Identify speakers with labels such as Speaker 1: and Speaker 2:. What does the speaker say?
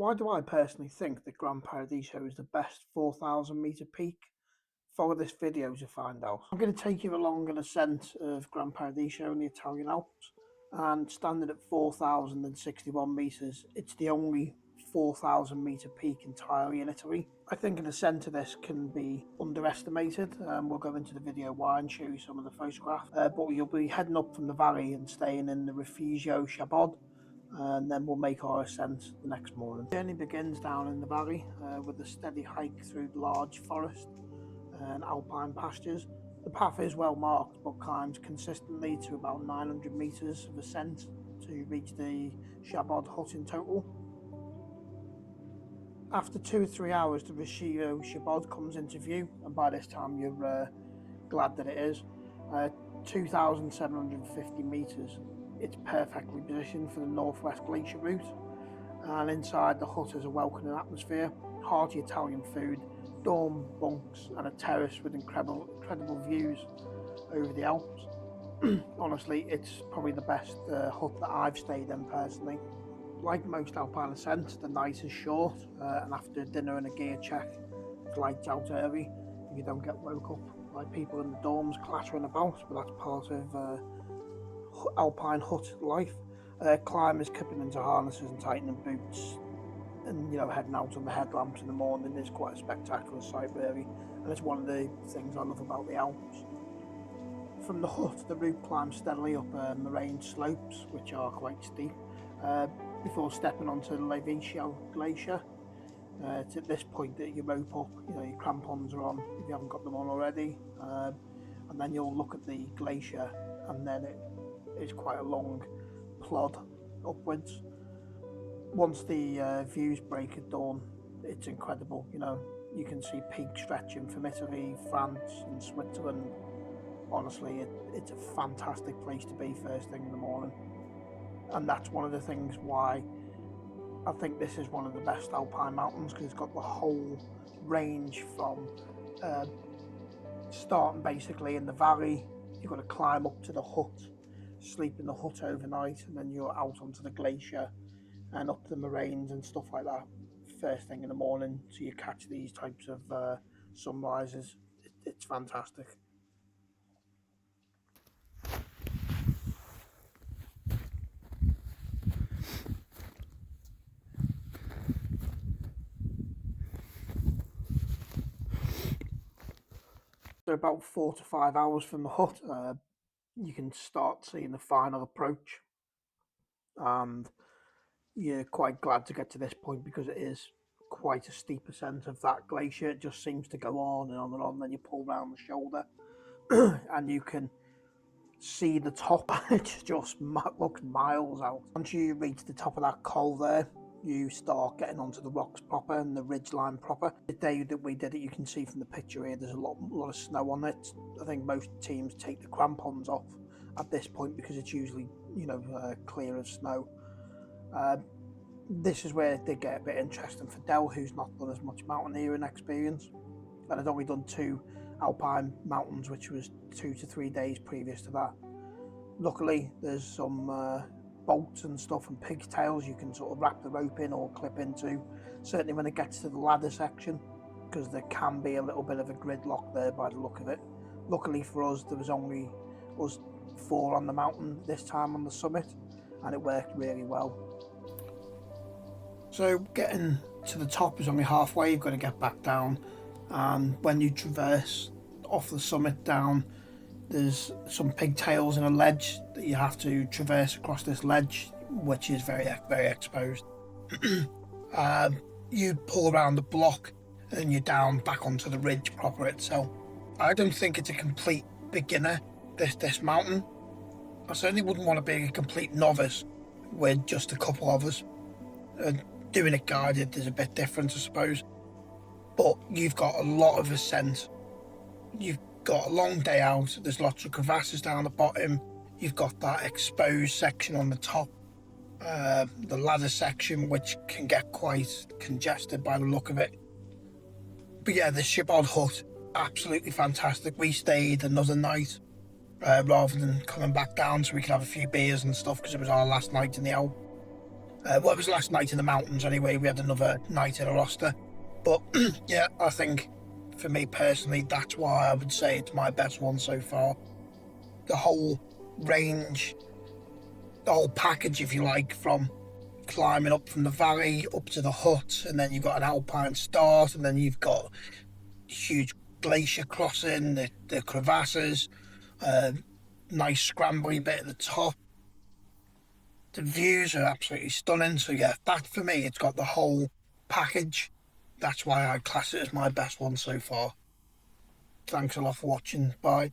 Speaker 1: Why do I personally think that Gran Paradiso is the best 4,000 metre peak? Follow this video to find out. I'm going to take you along an ascent of Gran Paradiso in the Italian Alps, and standing at 4,061 metres, it's the only 4,000 metre peak entirely in Italy. I think an ascent of this can be underestimated. We'll go into the video why and show you some of the photographs, but you'll be heading up from the valley and staying in the Rifugio Chabod, and then we'll make our ascent the next morning. The journey begins down in the valley with a steady hike through large forest and alpine pastures. The path is well marked but climbs consistently to about 900 metres of ascent to reach the Chabod hut in total. After 2 or 3 hours, the Rifugio Chabod comes into view, and by this time you're glad that it is. 2,750 metres. It's perfectly positioned for the Northwest Glacier route, and inside the hut is a welcoming atmosphere, hearty Italian food, dorm bunks, and a terrace with incredible views over the Alps. Honestly, it's probably the best hut that I've stayed in personally. Like most alpine ascents, the night is short, and after dinner and a gear check, it's lights out early if you don't get woke up by people in the dorms clattering about, but that's part of alpine hut life. Climbers clipping into harnesses and tightening boots, and heading out on the headlamps in the morning is quite a spectacular sight really, and it's one of the things I love about the Alps. From the hut, the route climbs steadily up moraine slopes which are quite steep before stepping onto the Laveciau Glacier. It's at this point that you rope up, your crampons are on if you haven't got them on already, and then you'll look at the glacier, and then it's quite a long plod upwards. Once the views break at dawn, it's incredible. You can see peaks stretching from Italy, France and Switzerland. Honestly, it's a fantastic place to be first thing in the morning, and that's one of the things why I think this is one of the best alpine mountains, because it's got the whole range from starting basically in the valley. You've got to climb up to the hut, sleep in the hut overnight, and then you're out onto the glacier and up the moraines and stuff like that first thing in the morning, so you catch these types of sunrises. It's fantastic. So about 4 to 5 hours from the hut, you can start seeing the final approach, and you're quite glad to get to this point because it is quite a steep ascent of that glacier. It just seems to go on and on and on, then you pull round the shoulder and you can see the top. It just looks miles out. Once you reach the top of that col there, you start getting onto the rocks proper and the ridge line proper. The day that we did it, you can see from the picture here, there's a lot of snow on it. I think most teams take the crampons off at this point because it's usually clear of snow. This is where they get a bit interesting for Del, who's not done as much mountaineering experience and had only done 2 alpine mountains, which was 2 to 3 days previous to that. Luckily there's some bolts and stuff and pigtails you can sort of wrap the rope in or clip into, certainly when it gets to the ladder section, because there can be a little bit of a gridlock there by the look of it. Luckily for us, there was only us 4 on the mountain this time on the summit, and it worked really well. So getting to the top is only halfway. You've got to get back down, and when you traverse off the summit down, there's some pigtails and a ledge that you have to traverse across this ledge, which is very exposed. You pull around the block and you're down back onto the ridge proper itself. I don't think it's a complete beginner, this mountain. I certainly wouldn't want to be a complete novice with just a couple of us. Doing it guided is a bit different, I suppose, but you've got a lot of ascent. You've got a long day out, there's lots of crevasses down the bottom, you've got that exposed section on the top, the ladder section, which can get quite congested by the look of it. But yeah, the Chabod hut, absolutely fantastic. We stayed another night rather than coming back down so we could have a few beers and stuff, because it was our last night in the Alps. Well, it was last night in the mountains anyway. We had another night in Aosta. But yeah, I think for me personally, that's why I would say it's my best one so far. The whole range, the whole package, if you like, from climbing up from the valley up to the hut, and then you've got an alpine start, and then you've got huge glacier crossing, the crevasses, nice scrambly bit at the top. The views are absolutely stunning. So yeah, that for me, it's got the whole package. That's why I class it as my best one so far. Thanks a lot for watching. Bye.